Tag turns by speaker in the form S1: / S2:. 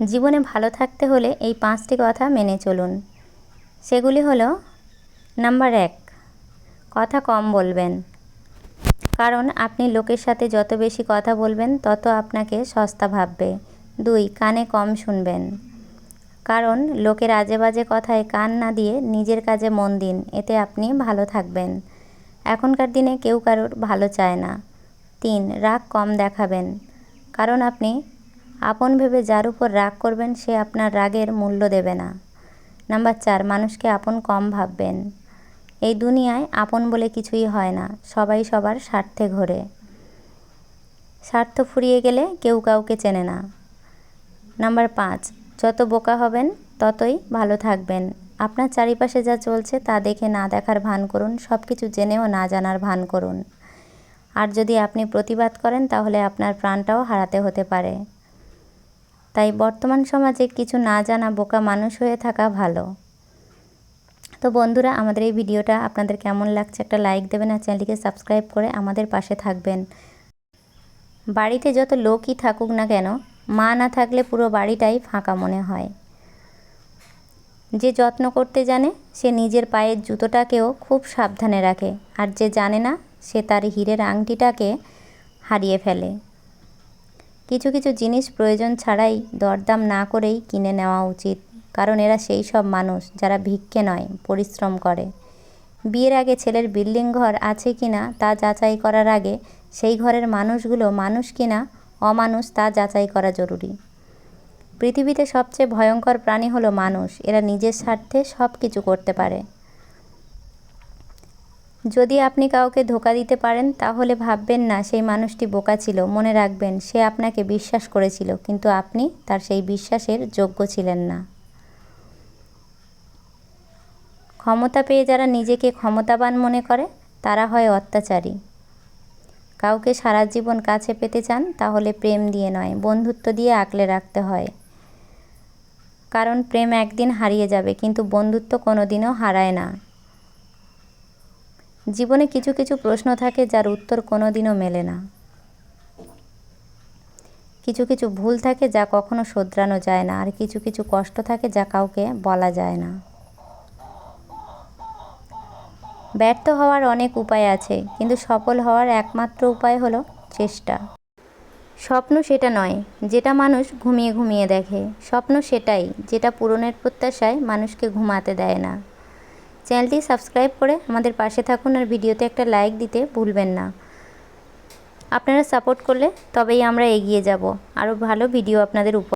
S1: জীবনে ভালো থাকতে হলে এই 5টি কথা মেনে চলুন। সেগুলি হলো, নাম্বার 1, কথা কম বলবেন। কারণ আপনি লোকের সাথে যত বেশি কথা বলবেন তত আপনাকে সস্তা ভাববে। 2, কানে কম শুনবেন। কারণ লোকের আজে বাজে কথায় কান না দিয়ে নিজের কাজে মন দিন, এতে আপনি ভালো থাকবেন। এখনকার দিনে কেউ কারোর ভালো চায় না। 3, রাগ কম দেখাবেন। কারণ আপনি আপন ভেবে যার উপর রাগ করবেন সে আপনার রাগের মূল্য দেবে না। নাম্বার 4, মানুষকে আপন কম ভাববেন। এই দুনিয়ায় আপন বলে কিছুই হয় না, সবাই সবার স্বার্থে ঘোরে। স্বার্থ ফুরিয়ে গেলে কেউ কাউকে চেনে না। নাম্বার 5, যত বোকা হবেন ততই ভালো থাকবেন। আপনার চারিপাশে যা চলছে তা দেখে না দেখার ভান করুন, সব কিছু জেনেও না জানার ভান করুন। আর যদি আপনি প্রতিবাদ করেন তাহলে আপনার প্রাণটাও হারাতে হতে পারে। তাই বর্তমান সমাজে কিছু না জানা বোকা মানুষ হয়ে থাকা ভালো। তো বন্ধুরা, আমাদের এই ভিডিওটা আপনাদের কেমন লাগছে একটা লাইক দেবেন আর চ্যানেলটিকে সাবস্ক্রাইব করে আমাদের পাশে থাকবেন। বাড়িতে যত লোকই থাকুক না কেন, মা না থাকলে পুরো বাড়িটাই ফাঁকা মনে হয়। যে যত্ন করতে জানে সে নিজের পায়ের জুতোটাকেও খুব সাবধানে রাখে, আর যে জানে না সে তার হীরের আংটিটাকে হারিয়ে ফেলে। কিছু কিছু জিনিস প্রয়োজন ছাড়াই দরদাম না করেই কিনে নেওয়া উচিত, কারণ এরা সেই সব মানুষ যারা ভিক্ষে নয়, পরিশ্রম করে। বিয়ের আগে ছেলের বিল্ডিং ঘর আছে কিনা তা যাচাই করার আগে সেই ঘরের মানুষগুলো মানুষ কিনা অমানুষ তা যাচাই করা জরুরি। পৃথিবীতে সবচেয়ে ভয়ঙ্কর প্রাণী হলো মানুষ, এরা নিজের স্বার্থে সব কিছু করতে পারে। যদি আপনি কাউকে ধোঁকা দিতে পারেন তাহলে ভাববেন না সেই মানুষটি বোকা ছিল, মনে রাখবেন সে আপনাকে বিশ্বাস করেছিল, কিন্তু আপনি তার সেই বিশ্বাসের যোগ্য ছিলেন না। ক্ষমতা পেয়ে যারা নিজেকে ক্ষমতাবান মনে করে তারা হয় অত্যাচারী। কাউকে সারা জীবন কাছে পেতে চান তাহলে প্রেম দিয়ে নয়, বন্ধুত্ব দিয়ে আগলে রাখতে হয়। কারণ প্রেম একদিন হারিয়ে যাবে, কিন্তু বন্ধুত্ব কোনোদিনও হারায় না। জীবনে কিছু কিছু প্রশ্ন থাকে যার উত্তর কোনোদিনও মেলে না। কিছু কিছু ভুল থাকে যা কখনো শোধরানো যায় না, আর কিছু কিছু কষ্ট থাকে যা কাউকে বলা যায় না। ব্যর্থ হওয়ার অনেক উপায় আছে, কিন্তু সফল হওয়ার একমাত্র উপায় হলো চেষ্টা। স্বপ্ন সেটা নয় যেটা মানুষ ঘুমিয়ে ঘুমিয়ে দেখে, স্বপ্ন সেটাই যেটা পূরণের প্রত্যাশায় মানুষকে ঘুমাতে দেয় না। চ্যানেলটি সাবস্ক্রাইব করে আমাদের পাশে থাকুন আর ভিডিওতে একটা লাইক দিতে ভুলবেন না। আপনারা সাপোর্ট করলে তবেই আমরা এগিয়ে যাব, আরও ভালো ভিডিও আপনাদের উপর